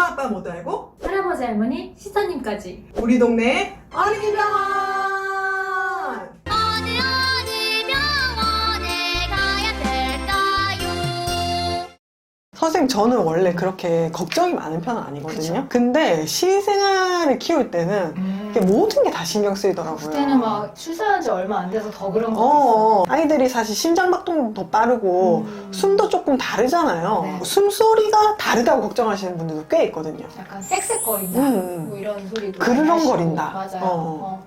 엄마 아빠 모두 알고 할아버지 할머니 시사님까지 우리 동네 어린이 병원. 어디 병원에 가야 될까요? 선생님, 저는 원래 그렇게 걱정이 많은 편은 아니거든요. 그쵸. 근데 시생아를 키울 때는 이게 모든 게 다 신경 쓰이더라고요. 그때는 막 출산한 지 얼마 안 돼서 더 그런 것도 있어. 아이들이 사실 심장박동도 더 빠르고 숨도 조금 다르잖아요. 네. 숨소리가 다르다고 걱정하시는 분들도 꽤 있거든요. 약간 쌕쌕거린다 뭐 이런 소리도 그르렁거린다. 하시고. 맞아요.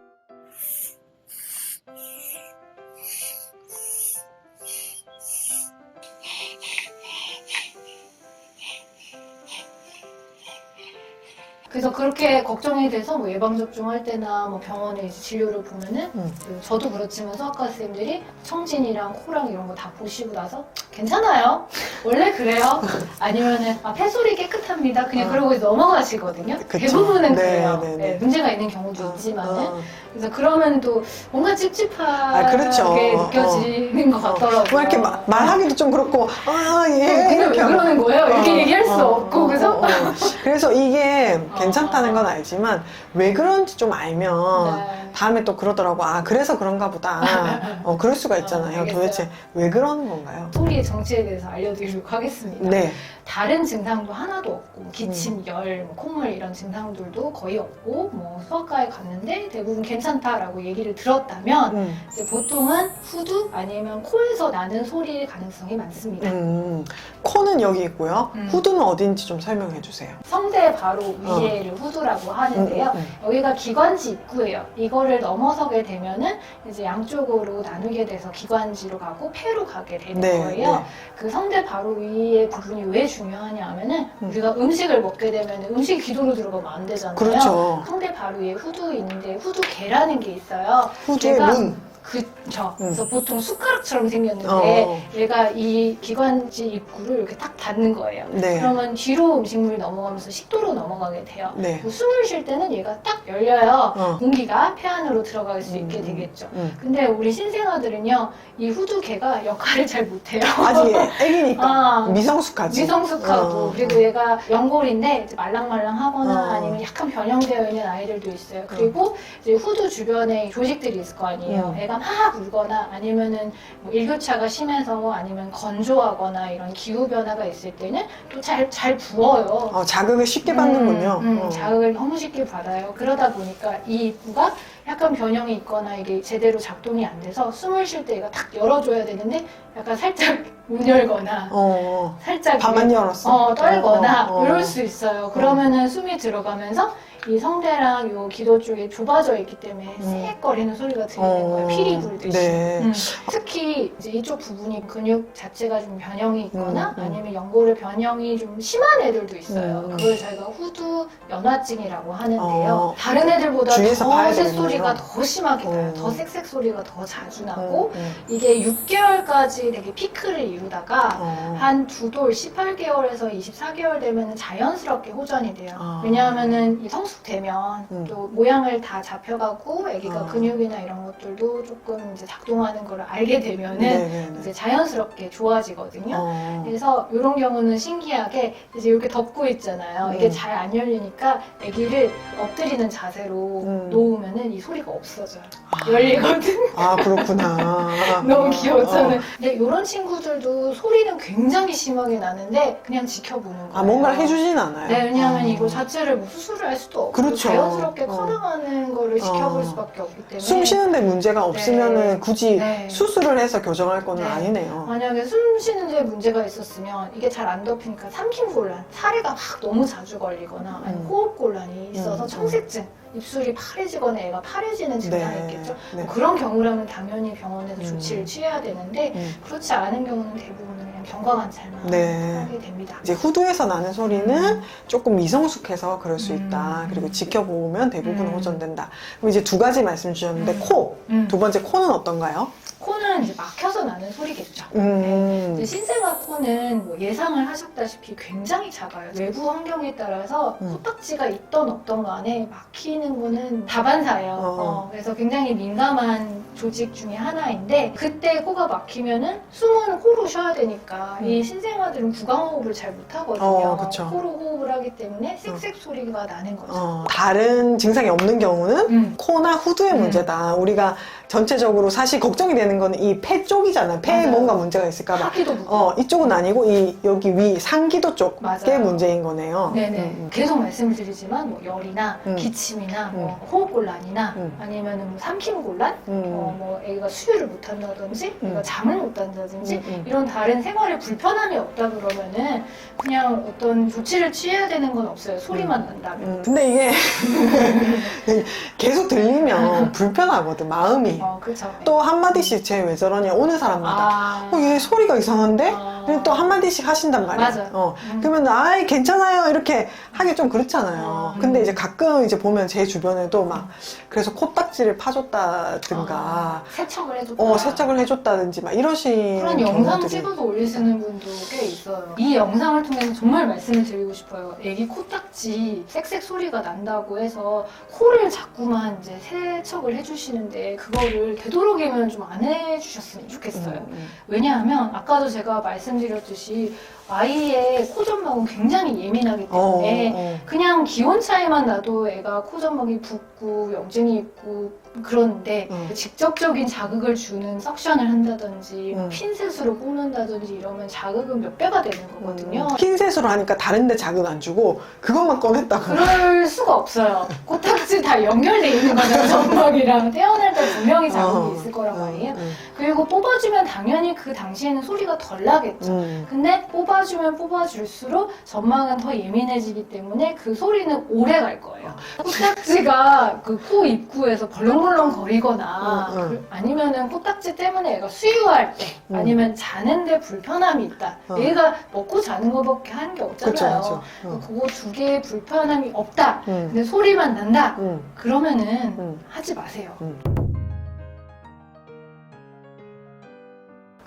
그래서 그렇게 걱정이 돼서 뭐 예방접종할 때나 뭐 병원에 이제 진료를 보면은 그 저도 그렇지만 소아과 선생님들이 청진이랑 코랑 이런 거 다 보시고 나서 괜찮아요. 원래 그래요. 아니면은 폐소리 깨끗합니다. 그냥 그러고 넘어가시거든요. 그쵸. 대부분은 네, 그래요. 네, 네. 네, 문제가 있는 경우도 있지만은 그래서 그러면 또 뭔가 찝찝하게 그렇죠. 느껴지는 것 같더라고요. 뭐 이렇게 말하기도 좀 그렇고, 근데 왜 그러는 거예요? 이렇게 얘기할 수 없고 그래서 그래서 이게 괜찮다는 건 알지만 왜 그런지 좀 알면 네. 다음에 또 그러더라고. 그래서 그런가 보다. 그럴 수가 있잖아요. 알겠어요. 도대체 왜 그러는 건가요? 소리의 정체에 대해서 알려드리도록 하겠습니다. 네. 다른 증상도 하나도 없고 기침, 열, 뭐 콧물 이런 증상들도 거의 없고 뭐 소아과에 갔는데 대부분 괜찮다라고 얘기를 들었다면 이제 보통은 후두 아니면 코에서 나는 소리일 가능성이 많습니다. 코는 여기 있고요. 음. 후두는 어딘지 좀 설명해 주세요. 성대 바로 위에를 후두라고 하는데요. 여기가 기관지 입구예요. 이거를 넘어서게 되면은 이제 양쪽으로 나누게 돼서 기관지로 가고 폐로 가게 되는 네, 거예요. 네. 그 성대 바로 위의 부분이 왜 중요하냐 하면은 우리가 음식을 먹게 되면 음식이 귀도로 들어가면 안 되잖아요. 그렇죠. 성대 바로 위에 후두 있는데 후두계라는 게 있어요. 후두의 얘가 문. 그쵸. 그래서 보통 숟가락처럼 생겼는데 얘가 이 기관지 입구를 이렇게 딱 닫는 거예요. 네. 그러면 뒤로 음식물이 넘어가면서 식도로 넘어가게 돼요. 네. 그 숨을 쉴 때는 얘가 딱 열려요. 공기가 폐 안으로 들어갈 수 있게 되겠죠. 근데 우리 신생아들은요, 이 후두개가 역할을 잘 못해요. 아직 애기니까 미성숙하지. 미성숙하고 그리고 얘가 연골인데 이제 말랑말랑하거나 어. 아니면 약간 변형되어 있는 아이들도 있어요. 그리고 이제 후두 주변에 조직들이 있을 거 아니에요. 애가 막 울거나 아니면은 뭐 일교차가 심해서 아니면 건조하거나 이런 기후 변화가 있을 때는 또 잘 부어요. 자극을 쉽게 받는군요. 자극을 너무 쉽게 받아요. 그러다 보니까 이 입구가 약간 변형이 있거나 이게 제대로 작동이 안 돼서 숨을 쉴 때 얘가 딱 열어줘야 되는데 약간 살짝 못 열거나 살짝 밥만 열었어. 떨거나 이럴 수 있어요. 그러면은 숨이 들어가면서 이 성대랑 요 기도 쪽이 좁아져 있기 때문에 쌕거리는 소리가 들리는 거예요. 피리 불듯이. 네. 특히 이제 이쪽 부분이 근육 자체가 좀 변형이 있거나 아니면 연골의 변형이 좀 심한 애들도 있어요. 그걸 저희가 후두 연화증이라고 하는데요. 다른 애들보다 주위에서 더 봐야 새소리가 되는군요. 더 심하게 나요. 더 쌕쌕 소리가 더 자주 나고 이게 6개월까지 되게 피크를 이루다가 한 두 돌 18개월에서 24개월 되면 자연스럽게 호전이 돼요. 왜냐하면은 이 성숙되면 또 모양을 다 잡혀가고 아기가 근육이나 이런 것들도 조금 이제 작동하는 걸 알게 되면은 이제 자연스럽게 좋아지거든요. 그래서 이런 경우는 신기하게 이제 이렇게 덮고 있잖아요. 이게 잘 안 열리니까 아기를 엎드리는 자세로 놓으면은 이 소리가 없어져요. 열리거든. 그렇구나. 너무 귀엽잖아요. 근데 이런 친구들도 소리는 굉장히 심하게 나는데 그냥 지켜보는 거예요. 뭔가를 해주진 않아요. 네, 왜냐하면 이거 자체를 뭐 수술을 할 수도 없고 그렇죠. 자연스럽게 커나가는 거를 지켜볼 수밖에 없기 때문에 숨 쉬는데 문제가 없으면은 굳이 네. 수술을 해서 교정할 거는 네. 아니네요. 만약에 숨 쉬는 데 문제가 있었으면 이게 잘 안 덮이니까 삼킴곤란, 사례가 막 너무 자주 걸리거나 아니면 호흡곤란이 있어서 청색증, 입술이 파래지거나 애가 파래지는 증상이 있겠죠. 네. 뭐 그런 경우라면 당연히 병원에서 조치를 취해야 되는데 그렇지 않은 경우는 대부분 그냥 경과관찰만 하게 됩니다. 이제 후두에서 나는 소리는 조금 미성숙해서 그럴 수 있다. 그리고 지켜보면 대부분 호전된다. 그럼 이제 두 가지 말씀 주셨는데 코, 두 번째 코는 어떤가요? 코는 이제 막혀서 나는 소리겠죠. 네. 이제 신생아 코는 뭐 예상을 하셨다시피 굉장히 작아요. 외부 환경에 따라서 코딱지가 있던 없던 간에 막히는 거는 다반사예요. 그래서 굉장히 민감한 조직 중에 하나인데 그때 코가 막히면은 숨은 코로 쉬어야 되니까 보니까 이 신생아들은 구강호흡을 잘 못하거든요. 그쵸. 코로 호흡을 하기 때문에 쌕쌕 소리가 나는 거죠. 다른 증상이 없는 경우는 코나 후두의 문제다. 우리가 전체적으로 사실 걱정이 되는 거는 이 폐 쪽이잖아요. 폐에 맞아요. 뭔가 문제가 있을까봐. 하기도 무거워. 이쪽은 아니고 이 여기 위 상기도 쪽에 맞아요. 문제인 거네요. 네네. 계속 말씀을 드리지만 뭐 열이나 기침이나 뭐 호흡곤란이나 아니면은 뭐 삼킴곤란, 뭐 애가 수유를 못한다든지, 애가 잠을 못한다든지 이런 다른 생활에 불편함이 없다 그러면은 그냥 어떤 조치를 취해야 되는 건 없어요. 소리만 난다면. 근데 이게 계속 들리면 불편하거든, 마음이. 그렇죠. 또 한마디씩 쟤 왜 저러냐, 오는 사람마다. 얘 소리가 이상한데? 그리고 또 한마디씩 하신단 말이야. 맞아요. 그러면, 아이, 괜찮아요. 이렇게 하기 좀 그렇잖아요. 근데 이제 가끔 이제 보면 제 주변에도 막, 그래서 코딱지를 파줬다든가, 세척을 해줬다. 세척을 해줬다든지, 막 이러신 그런 영상 경우들이. 찍어서 올리시는 분도 꽤 있어요. 이 영상을 통해서 정말 말씀을 드리고 싶어요. 애기 코딱지 쌕쌕 소리가 난다고 해서 코를 자꾸만 이제 세척을 해주시는데 그거를 되도록이면 좀 안 해주셨으면 좋겠어요. 왜냐하면 아까도 제가 말씀드렸듯이 아이의 코점막은 굉장히 예민하기 때문에 그냥 기온 차이만 나도 애가 코점막이 붓고 염증이 있고 그러는데 직접적인 자극을 주는 석션을 한다든지 핀셋으로 꼽는다든지 이러면 자극은 몇 배가 되는 거거든요. 핀셋으로 하니까 다른 데 자극 안 주고 그것만 꺼냈다고. 그럴 수가 없어요. 코딱지 다 연결돼 있는 거잖아요. 점막이랑 태어날 때 분명히 자극이 있을 거란 말이에요. 그리고 뽑아주면 당연히 그 당시에는 소리가 덜 나겠죠. 근데 뽑아주면 뽑아줄수록 점막은 더 예민해지기 때문에 그 소리는 오래 갈 거예요. 코딱지가 그 코 입구에서 벌렁벌렁 거리거나 아니면은 코딱지 때문에 애가 수유할 때 아니면 자는데 불편함이 있다. 얘가 먹고 자는 거밖에 하는 게 없잖아요. 그거 두 개의 불편함이 없다. 근데 소리만 난다. 그러면은 하지 마세요.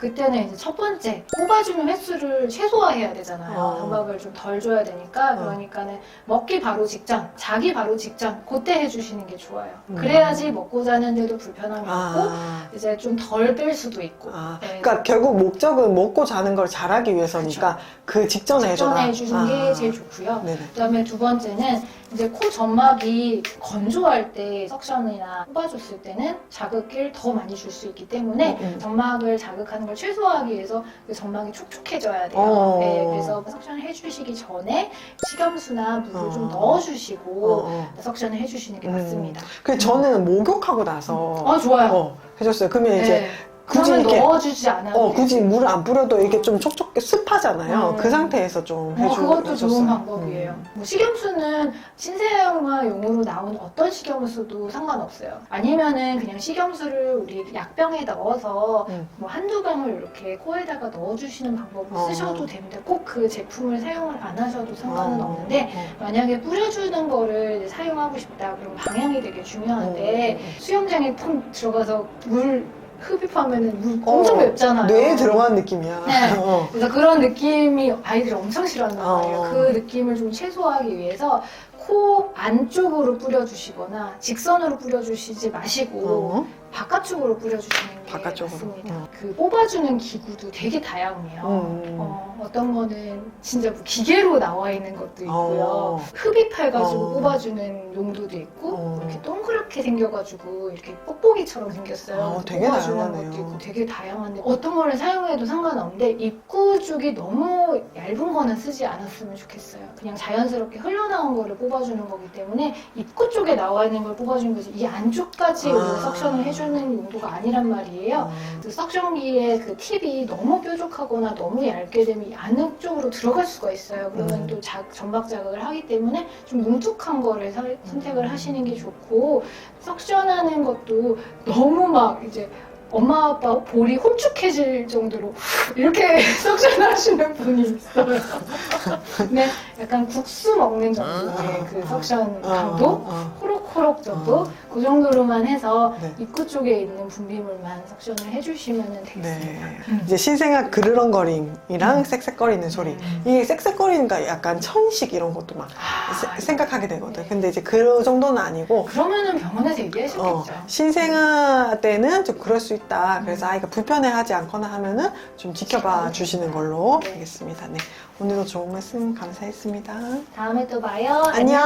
그때는 이제 첫 번째 뽑아주는 횟수를 최소화해야 되잖아요. 점막을 좀 덜 줘야 되니까 그러니까는 먹기 바로 직전, 자기 바로 직전 그때 해주시는 게 좋아요. 그래야지 먹고 자는데도 불편함이 없고 이제 좀 덜 뺄 수도 있고. 네. 그러니까 결국 목적은 먹고 자는 걸 잘하기 위해서니까 그 직전에 해줘라. 직전에 해주시는 게 제일 좋고요. 네네. 그다음에 두 번째는 이제 코 점막이 건조할 때 석션이나 뽑아줬을 때는 자극을 더 많이 줄 수 있기 때문에 점막을 자극하는 걸 최소화하기 위해서 그 점막이 촉촉해져야 돼요. 네, 그래서 석션을 해주시기 전에 식염수나 물을 좀 넣어주시고 석션을 해주시는 게 맞습니다. 그래서 저는 목욕하고 나서 좋아요. 해줬어요. 그러면 이제 굳이 그러면 이렇게 넣어주지 않아도 굳이 물을 안 뿌려도 이게 좀 촉촉해 습하잖아요. 그 상태에서 좀 그것도 해줬어요. 좋은 방법이에요. 뭐 식염수는 신생아용으로 나온 어떤 식염수도 상관없어요. 아니면은 그냥 식염수를 우리 약병에 넣어서 뭐 한두 방울 이렇게 코에다가 넣어주시는 방법을 쓰셔도 됩니다. 꼭 그 제품을 사용을 안 하셔도 상관은 없는데 만약에 뿌려주는 거를 이제 사용하고 싶다 그럼 방향이 되게 중요한데 수영장에 통 들어가서 물 흡입하면은 물 엄청 맵잖아요. 뇌에 들어가는 느낌이야. 네. 그래서 그런 느낌이 아이들이 엄청 싫어한단 말이에요. 그 느낌을 좀 최소화하기 위해서 코 안쪽으로 뿌려주시거나 직선으로 뿌려주시지 마시고 바깥쪽으로 뿌려주시는 게 맞습니다. 그 뽑아주는 기구도 되게 다양해요. 어떤 거는 진짜 뭐 기계로 나와 있는 것도 있고요. 흡입해가지고 뽑아주는 용도도 있고 이렇게 동그랗게 생겨가지고 이렇게 뽁뽁이처럼 생겼어요. 되게 뽑아주는 다양하네요. 것도 있고 되게 다양한데 어떤 거를 사용해도 상관없는데 입구 쪽이 너무 얇은 거는 쓰지 않았으면 좋겠어요. 그냥 자연스럽게 흘러나온 거를 뽑아주는 거기 때문에 입구 쪽에 나와 있는 걸 뽑아주는 거지 이 안쪽까지 석션을 해주는 용도가 아니란 말이에요. 그 석션기의 그 팁이 너무 뾰족하거나 너무 얇게 되면 이 안쪽으로 들어갈 수가 있어요. 그러면 또 점막 자극을 하기 때문에 좀 뭉툭한 거를 선택을 하시는 게 좋고 석션하는 것도 너무 막 이제 엄마 아빠 볼이 홀쭉해질 정도로 이렇게 석션을 하시는 분이 있어요. 근데 약간 국수 먹는 정도의 그 석션 강도? 코록 정도 그 정도로만 해서 네. 입구 쪽에 있는 분비물만 석션을 해주시면 되겠습니다. 네. 이제 신생아 그르렁거림이랑 쌕쌕거리는 소리. 이게 쌕쌕거리니까 약간 천식 이런 것도 막 생각하게 되거든. 근데 이제 그 정도는 아니고 그러면은 병원에서 얘기하셨겠죠. 신생아 때는 좀 그럴 수 있다. 그래서 아이가 불편해하지 않거나 하면은 좀 지켜봐 주시는 걸로 네. 하겠습니다. 네. 오늘도 좋은 말씀 감사했습니다. 다음에 또 봐요. 안녕.